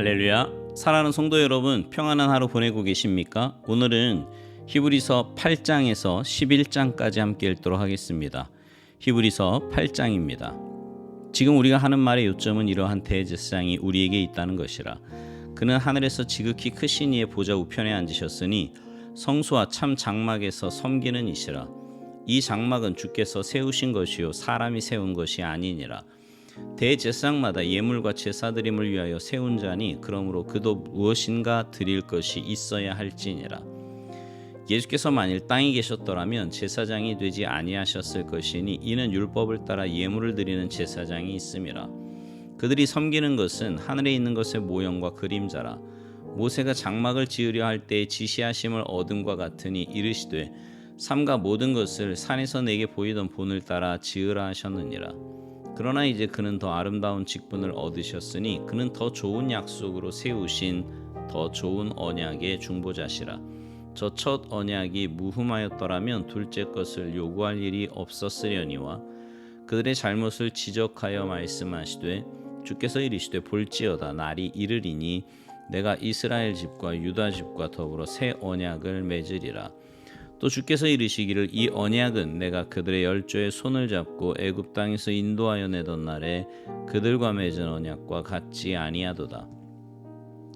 할렐루야. 사랑하는 성도 여러분, 평안한 하루 보내고 계십니까? 오늘은 히브리서 8장에서 11장까지 함께 읽도록 하겠습니다. 히브리서 8장입니다. 지금 우리가 하는 말의 요점은 이러한 대제사장이 우리에게 있다는 것이라. 그는 하늘에서 지극히 크신 이의 보좌 우편에 앉으셨으니 성소와 참 장막에서 섬기는 이시라. 이 장막은 주께서 세우신 것이요 사람이 세운 것이 아니니라. 대제사장마다 예물과 제사드림을 위하여 세운 자니 그러므로 그도 무엇인가 드릴 것이 있어야 할지니라. 예수께서 만일 땅에 계셨더라면 제사장이 되지 아니하셨을 것이니 이는 율법을 따라 예물을 드리는 제사장이 있음이라. 그들이 섬기는 것은 하늘에 있는 것의 모형과 그림자라. 모세가 장막을 지으려 할 때에 지시하심을 얻음과 같으니 이르시되 삼가 모든 것을 산에서 내게 보이던 본을 따라 지으라 하셨느니라. 그러나 이제 그는 더 아름다운 직분을 얻으셨으니 그는 더 좋은 약속으로 세우신 더 좋은 언약의 중보자시라. 저 첫 언약이 무흠하였더라면 둘째 것을 요구할 일이 없었으려니와 그들의 잘못을 지적하여 말씀하시되 주께서 이르시되 볼지어다 날이 이르리니 내가 이스라엘 집과 유다 집과 더불어 새 언약을 맺으리라. 또 주께서 이르시기를 이 언약은 내가 그들의 열조의 손을 잡고 애굽 땅에서 인도하여 내던 날에 그들과 맺은 언약과 같지 아니하도다.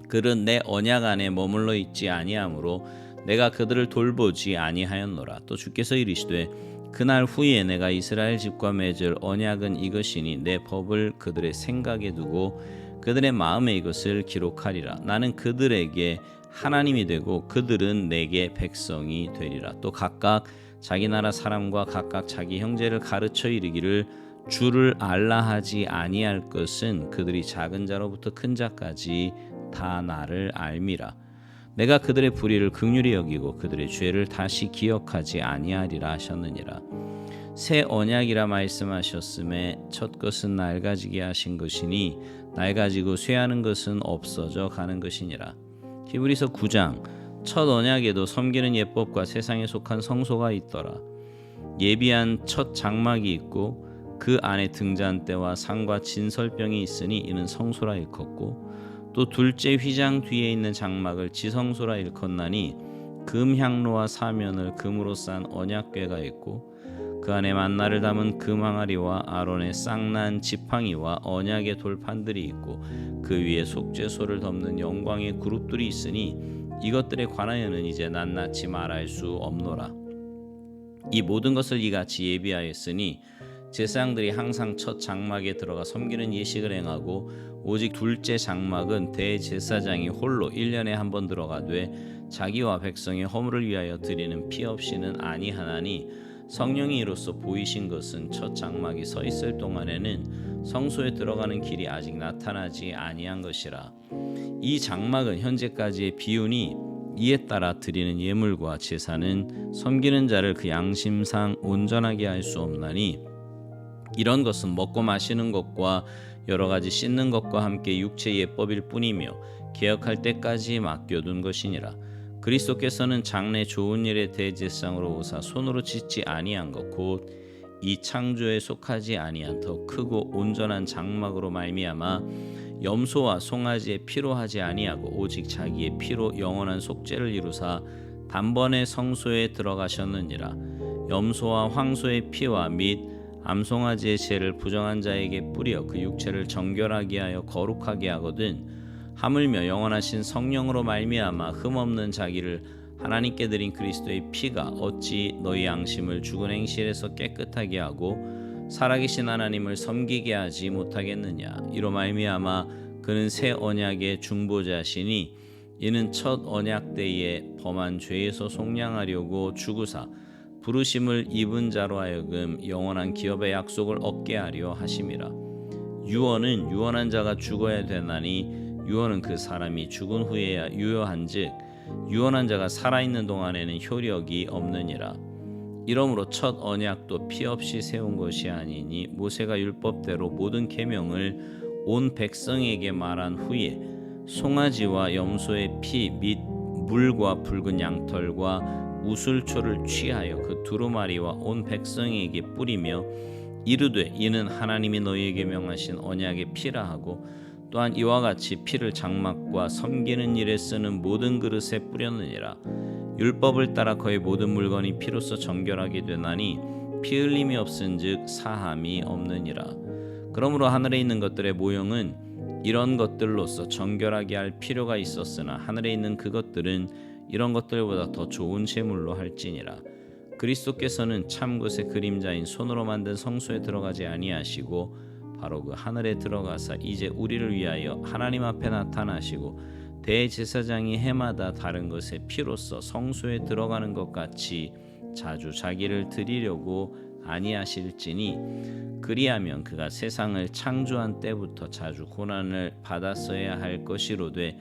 그들은 내 언약 안에 머물러 있지 아니하므로 내가 그들을 돌보지 아니하였노라. 또 주께서 이르시되 그날 후에 내가 이스라엘 집과 맺을 언약은 이것이니 내 법을 그들의 생각에 두고 그들의 마음에 이것을 기록하리라. 나는 그들에게 하나님이 되고 그들은 내게 백성이 되리라. 또 각각 자기 나라 사람과 각각 자기 형제를 가르쳐 이르기를 주를 알라 하지 아니할 것은 그들이 작은 자로부터 큰 자까지 다 나를 알미라. 내가 그들의 불의를 긍휼히 여기고 그들의 죄를 다시 기억하지 아니하리라 하셨느니라. 새 언약이라 말씀하셨음에 첫 것은 낡아지게 하신 것이니 낡아지고 쇠하는 것은 없어져 가는 것이니라. 히브리서 9장 첫 언약에도 섬기는 예법과 세상에 속한 성소가 있더라. 예비한 첫 장막이 있고 그 안에 등잔대와 상과 진설병이 있으니 이는 성소라 일컫고 또 둘째 휘장 뒤에 있는 장막을 지성소라 일컫나니 금향로와 사면을 금으로 싼 언약궤가 있고 그 안에 만나를 담은 금항아리와 아론의 쌍난 지팡이와 언약의 돌판들이 있고 그 위에 속죄소를 덮는 영광의 그룹들이 있으니 이것들에 관하여는 이제 낱낱이 말할 수 없노라. 이 모든 것을 이같이 예비하였으니 제사장들이 항상 첫 장막에 들어가 섬기는 예식을 행하고 오직 둘째 장막은 대제사장이 홀로 1년에 한 번 들어가되 자기와 백성의 허물을 위하여 드리는 피 없이는 아니하나니 성령이 이로써 보이신 것은 첫 장막이 서 있을 동안에는 성소에 들어가는 길이 아직 나타나지 아니한 것이라. 이 장막은 현재까지의 비유니 이에 따라 드리는 예물과 제사는 섬기는 자를 그 양심상 온전하게 할 수 없나니 이런 것은 먹고 마시는 것과 여러 가지 씻는 것과 함께 육체 예법일 뿐이며 개혁할 때까지 맡겨둔 것이니라. 그리스도께서는 장래 좋은 일의 대제사장으로 오사 손으로 짓지 아니한 것 곧 이 창조에 속하지 아니한 더 크고 온전한 장막으로 말미암아 염소와 송아지의 피로 하지 아니하고 오직 자기의 피로 영원한 속죄를 이루사 단번에 성소에 들어가셨느니라. 염소와 황소의 피와 및 암송아지의 죄를 부정한 자에게 뿌려 그 육체를 정결하게 하여 거룩하게 하거든 하물며 영원하신 성령으로 말미암아 흠없는 자기를 하나님께 드린 그리스도의 피가 어찌 너희 양심을 죽은 행실에서 깨끗하게 하고 살아계신 하나님을 섬기게 하지 못하겠느냐. 이로 말미암아 그는 새 언약의 중보자시니 이는 첫 언약 때에 범한 죄에서 속량하려고 죽으사 부르심을 입은 자로 하여금 영원한 기업의 약속을 얻게 하려 하심이라. 유언은 유언한 자가 죽어야 되나니 유언은 그 사람이 죽은 후에야 유효한즉 유언한 자가 살아있는 동안에는 효력이 없느니라. 이러므로 첫 언약도 피 없이 세운 것이 아니니 모세가 율법대로 모든 계명을 온 백성에게 말한 후에 송아지와 염소의 피 및 물과 붉은 양털과 우슬초를 취하여 그 두루마리와 온 백성에게 뿌리며 이르되 이는 하나님이 너희에게 명하신 언약의 피라 하고 또한 이와 같이 피를 장막과 섬기는 일에 쓰는 모든 그릇에 뿌렸느니라. 율법을 따라 거의 모든 물건이 피로써 정결하게 되나니 피 흘림이 없은즉 사함이 없느니라. 그러므로 하늘에 있는 것들의 모형은 이런 것들로서 정결하게 할 필요가 있었으나 하늘에 있는 그것들은 이런 것들보다 더 좋은 제물로 할지니라. 그리스도께서는 참 것의 그림자인 손으로 만든 성소에 들어가지 아니하시고 바로 그 하늘에 들어가사 이제 우리를 위하여 하나님 앞에 나타나시고 대제사장이 해마다 다른 것의 피로써 성소에 들어가는 것 같이 자주 자기를 드리려고 아니하실지니 그리하면 그가 세상을 창조한 때부터 자주 고난을 받았어야 할 것이로되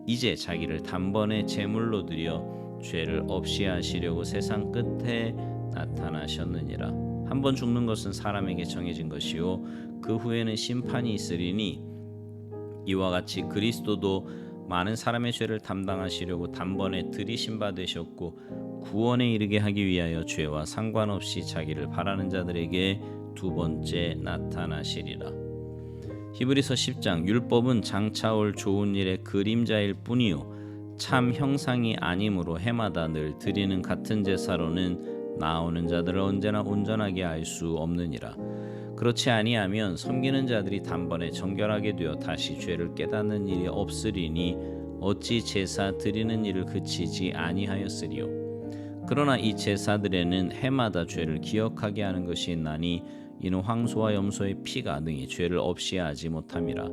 이제 자기를 단번에 제물로 드려 죄를 없이 하시려고 세상 끝에 나타나셨느니라. 한번 죽는 것은 사람에게 정해진 것이요 그 후에는 심판이 있으리니 이와 같이 그리스도도 많은 사람의 죄를 담당하시려고 단번에 들이심 받으셨고 구원에 이르게 하기 위하여 죄와 상관없이 자기를 바라는 자들에게 두 번째 나타나시리라. 히브리서 10장 율법은 장차 올 좋은 일의 그림자일 뿐이요 참 형상이 아니므로 해마다 늘 드리는 같은 제사로는 나오는 자들을 언제나 온전하게 할 수 없느니라. 그렇지 아니하면 섬기는 자들이 단번에 정결하게 되어 다시 죄를 깨닫는 일이 없으리니 어찌 제사 드리는 일을 그치지 아니하였으리요. 그러나 이 제사들에는 해마다 죄를 기억하게 하는 것이 있나니 이는 황소와 염소의 피가 능히 죄를 없이 하지 못함이라.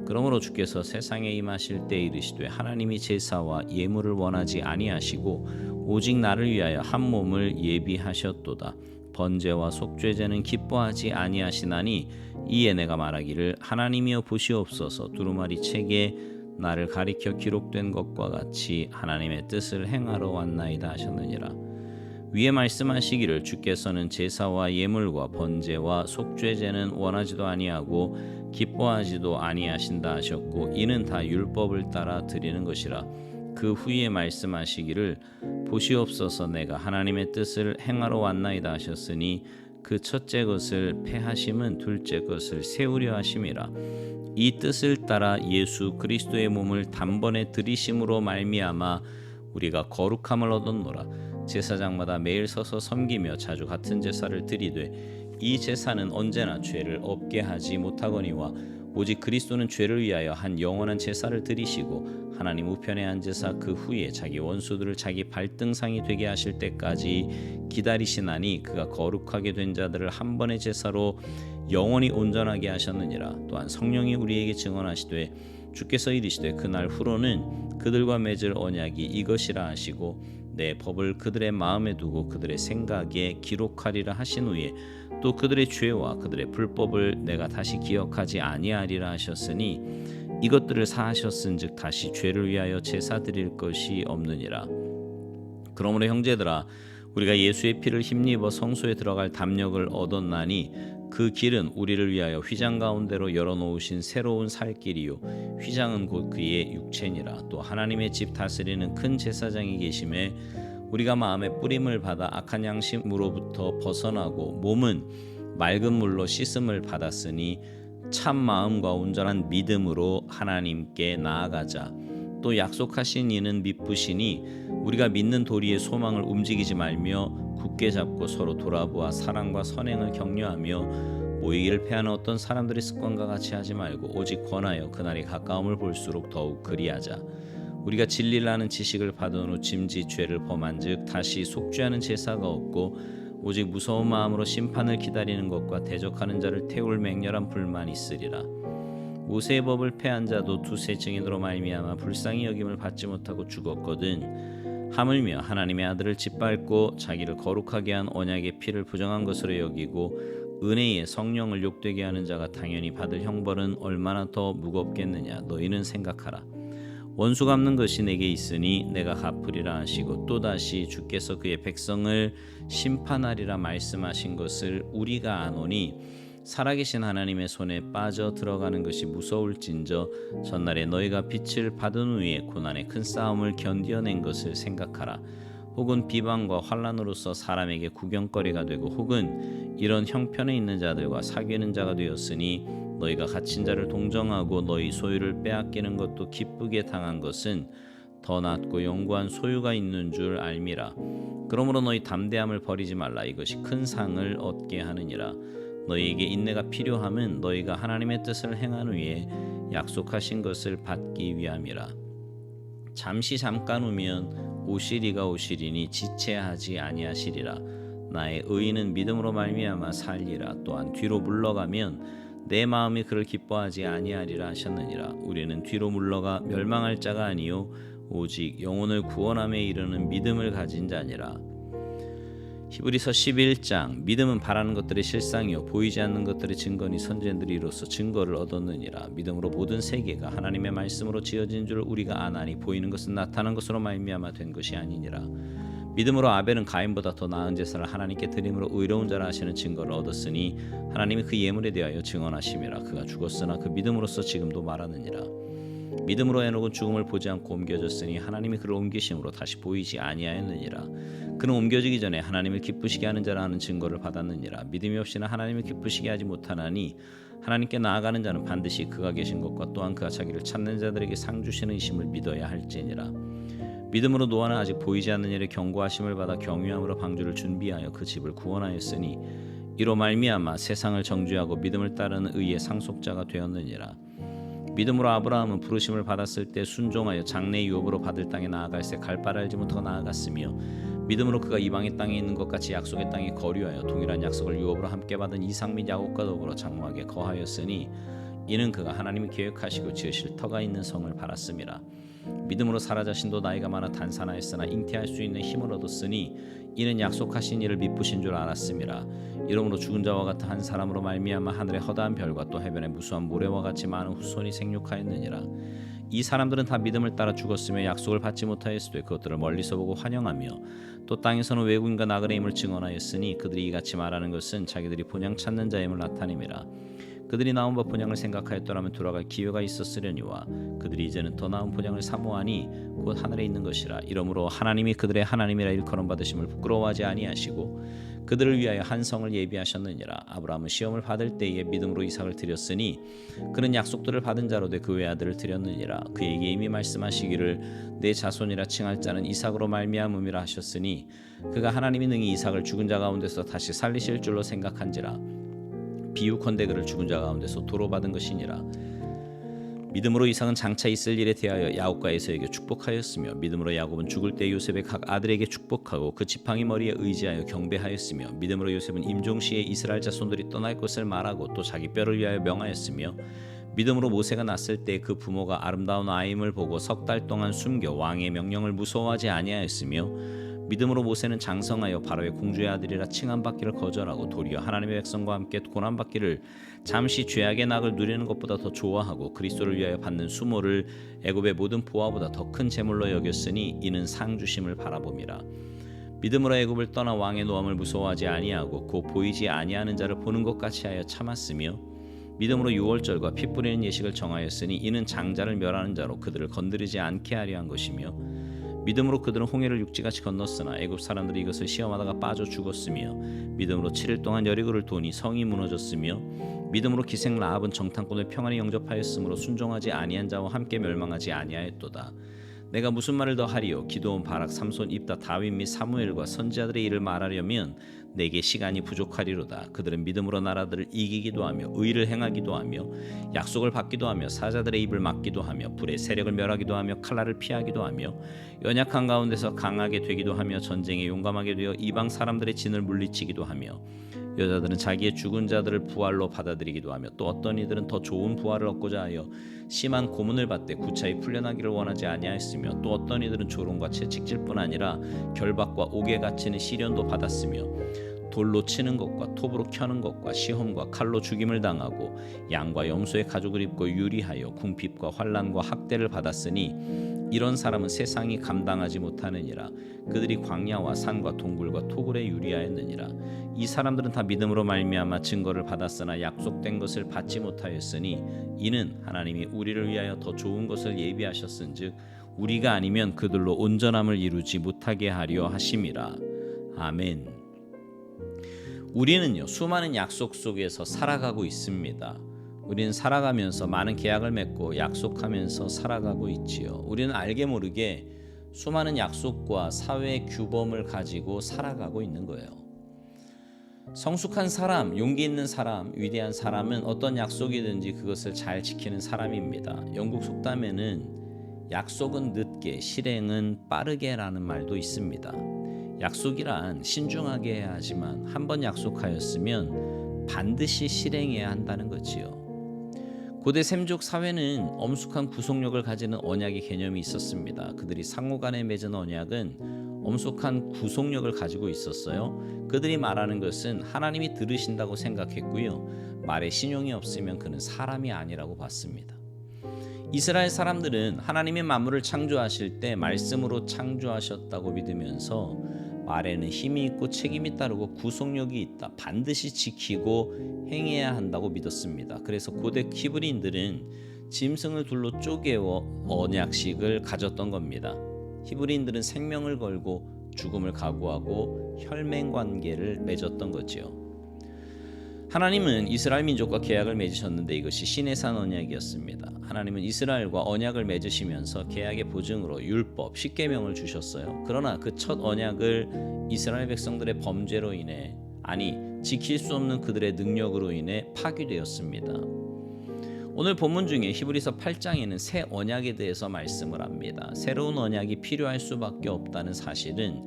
그러므로 주께서 세상에 임하실 때 이르시되 하나님이 제사와 예물을 원하지 아니하시고 오직 나를 위하여 한 몸을 예비하셨도다. 번제와 속죄제는 기뻐하지 아니하시나니 이에 내가 말하기를 하나님이여 보시옵소서 두루마리 책에 나를 가리켜 기록된 것과 같이 하나님의 뜻을 행하러 왔나이다 하셨느니라. 위에 말씀하시기를 주께서는 제사와 예물과 번제와 속죄제는 원하지도 아니하고 기뻐하지도 아니하신다 하셨고 이는 다 율법을 따라 드리는 것이라. 그 후에 말씀하시기를 보시옵소서 내가 하나님의 뜻을 행하러 왔나이다 하셨으니 그 첫째 것을 폐하심은 둘째 것을 세우려 하심이라. 이 뜻을 따라 예수 그리스도의 몸을 단번에 들이심으로 말미암아 우리가 거룩함을 얻었노라. 제사장마다 매일 서서 섬기며 자주 같은 제사를 드리되 이 제사는 언제나 죄를 없게 하지 못하거니와 오직 그리스도는 죄를 위하여 한 영원한 제사를 드리시고 하나님 우편에 앉으사 그 후에 자기 원수들을 자기 발등상이 되게 하실 때까지 기다리시나니 그가 거룩하게 된 자들을 한 번의 제사로 영원히 온전하게 하셨느니라. 또한 성령이 우리에게 증언하시되 주께서 이르시되 그날 후로는 그들과 맺을 언약이 이것이라 하시고 내 법을 그들의 마음에 두고 그들의 생각에 기록하리라 하신 후에 또 그들의 죄와 그들의 불법을 내가 다시 기억하지 아니하리라 하셨으니 이것들을 사하셨은즉 다시 죄를 위하여 제사 드릴 것이 없느니라. 그러므로 형제들아 우리가 예수의 피를 힘입어 성소에 들어갈 담력을 얻었나니 그 길은 우리를 위하여 휘장 가운데로 열어놓으신 새로운 살 길이요 휘장은 곧 그의 육체니라. 또 하나님의 집 다스리는 큰 제사장이 계심에 우리가 마음의 뿌림을 받아 악한 양심으로부터 벗어나고 몸은 맑은 물로 씻음을 받았으니 참 마음과 온전한 믿음으로 하나님께 나아가자. 또 약속하신 이는 미쁘시니 우리가 믿는 도리의 소망을 움직이지 말며 굳게 잡고 서로 돌아보아 사랑과 선행을 격려하며 모이기를 패하는 어떤 사람들의 습관과 같이 하지 말고 오직 권하여 그날이 가까움을 볼수록 더욱 그리하자. 우리가 진리를 아는 지식을 받은 후 짐짓 죄를 범한즉 다시 속죄하는 제사가 없고 오직 무서운 마음으로 심판을 기다리는 것과 대적하는 자를 태울 맹렬한 불만이 있으리라. 모세의 법을 폐한 자도 두세 증인으로 말미암아 불쌍히 여김을 받지 못하고 죽었거든. 하물며 하나님의 아들을 짓밟고 자기를 거룩하게 한 언약의 피를 부정한 것으로 여기고 은혜의 성령을 욕되게 하는 자가 당연히 받을 형벌은 얼마나 더 무겁겠느냐 너희는 생각하라. 원수 갚는 것이 내게 있으니 내가 갚으리라 하시고 또다시 주께서 그의 백성을 심판하리라 말씀하신 것을 우리가 아노니 살아계신 하나님의 손에 빠져 들어가는 것이 무서울진저 전날에 너희가 빛을 받은 후에 고난의 큰 싸움을 견뎌낸 것을 생각하라. 혹은 비방과 환난으로서 사람에게 구경거리가 되고 혹은 이런 형편에 있는 자들과 사귀는 자가 되었으니 너희가 갇힌 자를 동정하고 너희 소유를 빼앗기는 것도 기쁘게 당한 것은 더 낫고 영구한 소유가 있는 줄 알미라. 그러므로 너희 담대함을 버리지 말라. 이것이 큰 상을 얻게 하느니라. 너희에게 인내가 필요함은 너희가 하나님의 뜻을 행한 후에 약속하신 것을 받기 위함이라. 잠시 잠깐 오면 오시리가 오시리니 지체하지 아니하시리라. 나의 의인은 믿음으로 말미암아 살리라. 또한 뒤로 물러가면 내 마음이 그를 기뻐하지 아니하리라 하셨느니라. 우리는 뒤로 물러가 멸망할 자가 아니요 오직 영혼을 구원함에 이르는 믿음을 가진 자니라. 히브리서 11장. 믿음은 바라는 것들의 실상이요 보이지 않는 것들의 증거니 선지자들이 이로써 증거를 얻었느니라. 믿음으로 모든 세계가 하나님의 말씀으로 지어진 줄 우리가 아나니 보이는 것은 나타난 것으로 말미암아 된 것이 아니니라. 믿음으로 아벨은 가인보다 더 나은 제사를 하나님께 드림으로 의로운 자라 하시는 증거를 얻었으니 하나님이 그 예물에 대하여 증언하심이라. 그가 죽었으나 그 믿음으로써 지금도 말하느니라. 믿음으로 에녹은 죽음을 보지 않고 옮겨졌으니 하나님이 그를 옮기심으로 다시 보이지 아니하였느니라. 그는 옮겨지기 전에 하나님을 기쁘시게 하는 자라 하는 증거를 받았느니라. 믿음이 없이는 하나님을 기쁘시게 하지 못하나니 하나님께 나아가는 자는 반드시 그가 계신 것과 또한 그가 자기를 찾는 자들에게 상 주시는 이심을 믿어야 할지니라. 믿음으로 노아는 아직 보이지 않는 일에 경고하심을 받아 경유함으로 방주를 준비하여 그 집을 구원하였으니 이로 말미암아 세상을 정죄하고 믿음을 따르는 의의 상속자가 되었느니라. 믿음으로 아브라함은 부르심을 받았을 때 순종하여 장래 유업으로 받을 땅에 나아갈새 갈 바를 알지 못하고 나아갔으며 믿음으로 그가 이방의 땅에 있는 것 같이 약속의 땅에 거류하여 동일한 약속을 유업으로 함께 받은 이삭 및 야곱과 더불어 장막에 거하였으니 이는 그가 하나님이 계획하시고 지으실 터가 있는 성을 바랐음이라. 믿음으로 사라 자신도 나이가 많아 단산하였으나 잉태할 수 있는 힘을 얻었으니 이는 약속하신 이를 미쁘신 줄 알았음이라. 이러므로 죽은 자와 같은 한 사람으로 말미암아 하늘의 허다한 별과 또 해변의 무수한 모래와 같이 많은 후손이 생육하였느니라. 이 사람들은 다 믿음을 따라 죽었으며 약속을 받지 못하였으되 그것들을 멀리서 보고 환영하며 또 땅에서는 외국인과 나그네임을 증언하였으니 그들이 이같이 말하는 것은 자기들이 본향 찾는 자임을 나타내미라. 그들이 나온 바 본향을 생각하였더라면 돌아갈 기회가 있었으려니와 그들이 이제는 더 나은 본향을 사모하니 곧 하늘에 있는 것이라. 이러므로 하나님이 그들의 하나님이라 일컬음 받으심을 부끄러워하지 아니하시고 그들을 위하여 한 성을 예비하셨느니라. 아브라함은 시험을 받을 때에 믿음으로 이삭을 드렸으니 그는 약속들을 받은 자로 돼 그 외아들을 드렸느니라. 그에게 이미 말씀하시기를 내 자손이라 칭할 자는 이삭으로 말미암음이라 하셨으니 그가 하나님이 능히 이삭을 죽은 자 가운데서 다시 살리실 줄로 생각한지라. 비유컨대 그를 죽은 자 가운데서 도로 받은 것이니라. 믿음으로 이삭은 장차 있을 일에 대하여 야곱과 에서에게 축복하였으며 믿음으로 야곱은 죽을 때 요셉의 각 아들에게 축복하고 그 지팡이 머리에 의지하여 경배하였으며 믿음으로 요셉은 임종시에 이스라엘 자손들이 떠날 것을 말하고 또 자기 뼈를 위하여 명하였으며 믿음으로 모세가 났을 때 그 부모가 아름다운 아임을 보고 석 달 동안 숨겨 왕의 명령을 무서워하지 아니하였으며 믿음으로 모세는 장성하여 바로의 공주의 아들이라 칭함받기를 거절하고 도리어 하나님의 백성과 함께 고난받기를 잠시 죄악의 낙을 누리는 것보다 더 좋아하고 그리스도를 위하여 받는 수모를 애굽의 모든 보화보다 더 큰 재물로 여겼으니 이는 상 주심을 바라봄이라. 믿음으로 애굽을 떠나 왕의 노함을 무서워하지 아니하고 곧 보이지 아니하는 자를 보는 것 같이 하여 참았으며 믿음으로 유월절과 피 뿌리는 예식을 정하였으니 이는 장자를 멸하는 자로 그들을 건드리지 않게 하려 한 것이며 믿음으로 그들은 홍해를 육지같이 건넜으나 애굽 사람들이 이것을 시험하다가 빠져 죽었으며 믿음으로 7일 동안 여리고를 도니 성이 무너졌으며 믿음으로 기생 라합은 정탐꾼을 평안히 영접하였으므로 순종하지 아니한 자와 함께 멸망하지 아니하였도다. 내가 무슨 말을 더 하리요? 기드온, 바락, 삼손, 입다, 다윗 및 사무엘과 선지자들의 일을 말하려면 내게 시간이 부족하리로다. 그들은 믿음으로 나라들을 이기기도 하며 의를 행하기도 하며 약속을 받기도 하며 사자들의 입을 막기도 하며 불의 세력을 멸하기도 하며 칼날을 피하기도 하며 연약한 가운데서 강하게 되기도 하며 전쟁에 용감하게 되어 이방 사람들의 진을 물리치기도 하며 여자들은 자기의 죽은 자들을 부활로 받아들이기도 하며 또 어떤 이들은 더 좋은 부활을 얻고자 하여 심한 고문을 받되 구차히 풀려나기를 원하지 아니하였으며 또 어떤 이들은 조롱과 채찍질뿐 아니라 결박과 옥에 갇히는 시련도 받았으며 돌로 치는 것과 톱으로 켜는 것과 시험과 칼로 죽임을 당하고 양과 염소의 가죽을 입고 유리하여 궁핍과 환난과 학대를 받았으니 이런 사람은 세상이 감당하지 못하느니라. 그들이 광야와 산과 동굴과 토굴에 유리하였느니라. 이 사람들은 다 믿음으로 말미암아 증거를 받았으나 약속된 것을 받지 못하였으니 이는 하나님이 우리를 위하여 더 좋은 것을 예비하셨은즉 우리가 아니면 그들로 온전함을 이루지 못하게 하려 하심이라. 아멘. 우리는요 수많은 약속 속에서 살아가고 있습니다. 우리는 살아가면서 많은 계약을 맺고 약속하면서 살아가고 있지요. 우리는 알게 모르게 수많은 약속과 사회 규범을 가지고 살아가고 있는 거예요. 성숙한 사람, 용기 있는 사람, 위대한 사람은 어떤 약속이든지 그것을 잘 지키는 사람입니다. 영국 속담에는 약속은 늦게, 실행은 빠르게라는 말도 있습니다. 약속이란 신중하게 해야 하지만 한번 약속하였으면 반드시 실행해야 한다는 거지요. 고대 셈족 사회는 엄숙한 구속력을 가지는 언약의 개념이 있었습니다. 그들이 상호간에 맺은 언약은 엄숙한 구속력을 가지고 있었어요. 그들이 말하는 것은 하나님이 들으신다고 생각했고요. 말에 신용이 없으면 그는 사람이 아니라고 봤습니다. 이스라엘 사람들은 하나님의 만물을 창조하실 때 말씀으로 창조하셨다고 믿으면서 말에는 힘이 있고 책임이 따르고 구속력이 있다. 반드시 지키고 행해야 한다고 믿었습니다. 그래서 고대 히브리인들은 짐승을 둘로 쪼개어 언약식을 가졌던 겁니다. 히브리인들은 생명을 걸고 죽음을 각오하고 혈맹 관계를 맺었던 거지요. 하나님은 이스라엘 민족과 계약을 맺으셨는데 이것이 시내산 언약이었습니다. 하나님은 이스라엘과 언약을 맺으시면서 계약의 보증으로 율법, 십계명을 주셨어요. 그러나 그 첫 언약을 이스라엘 백성들의 범죄로 인해, 지킬 수 없는 그들의 능력으로 인해 파기되었습니다. 오늘 본문 중에 히브리서 8장에는 새 언약에 대해서 말씀을 합니다. 새로운 언약이 필요할 수밖에 없다는 사실은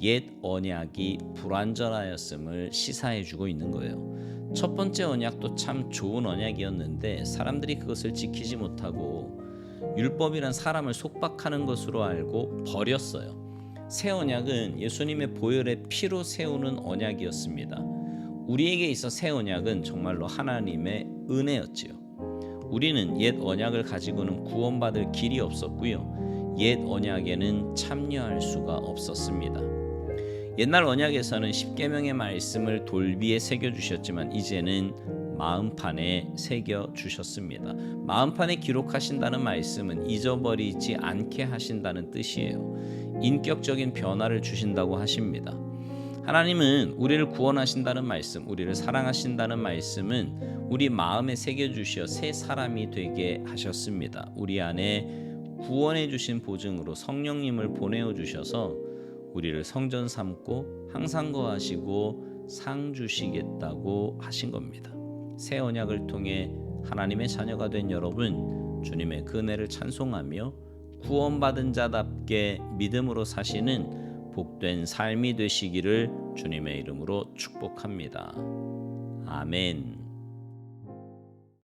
옛 언약이 불완전하였음을 시사해주고 있는 거예요. 첫 번째 언약도 참 좋은 언약이었는데 사람들이 그것을 지키지 못하고 율법이란 사람을 속박하는 것으로 알고 버렸어요. 새 언약은 예수님의 보혈의 피로 세우는 언약이었습니다. 우리에게 있어 새 언약은 정말로 하나님의 은혜였지요. 우리는 옛 언약을 가지고는 구원받을 길이 없었고요. 옛 언약에는 참여할 수가 없었습니다. 옛날 언약에서는 십계명의 말씀을 돌비에 새겨주셨지만 이제는 마음판에 새겨주셨습니다. 마음판에 기록하신다는 말씀은 잊어버리지 않게 하신다는 뜻이에요. 인격적인 변화를 주신다고 하십니다. 하나님은 우리를 구원하신다는 말씀, 우리를 사랑하신다는 말씀은 우리 마음에 새겨주시어 새 사람이 되게 하셨습니다. 우리 안에 구원해 주신 보증으로 성령님을 보내어 주셔서 우리를 성전 삼고 항상 거하시고 상 주시겠다고 하신 겁니다. 새 언약을 통해 하나님의 자녀가 된 여러분, 주님의 그 은혜를 찬송하며 구원받은 자답게 믿음으로 사시는 복된 삶이 되시기를 주님의 이름으로 축복합니다. 아멘.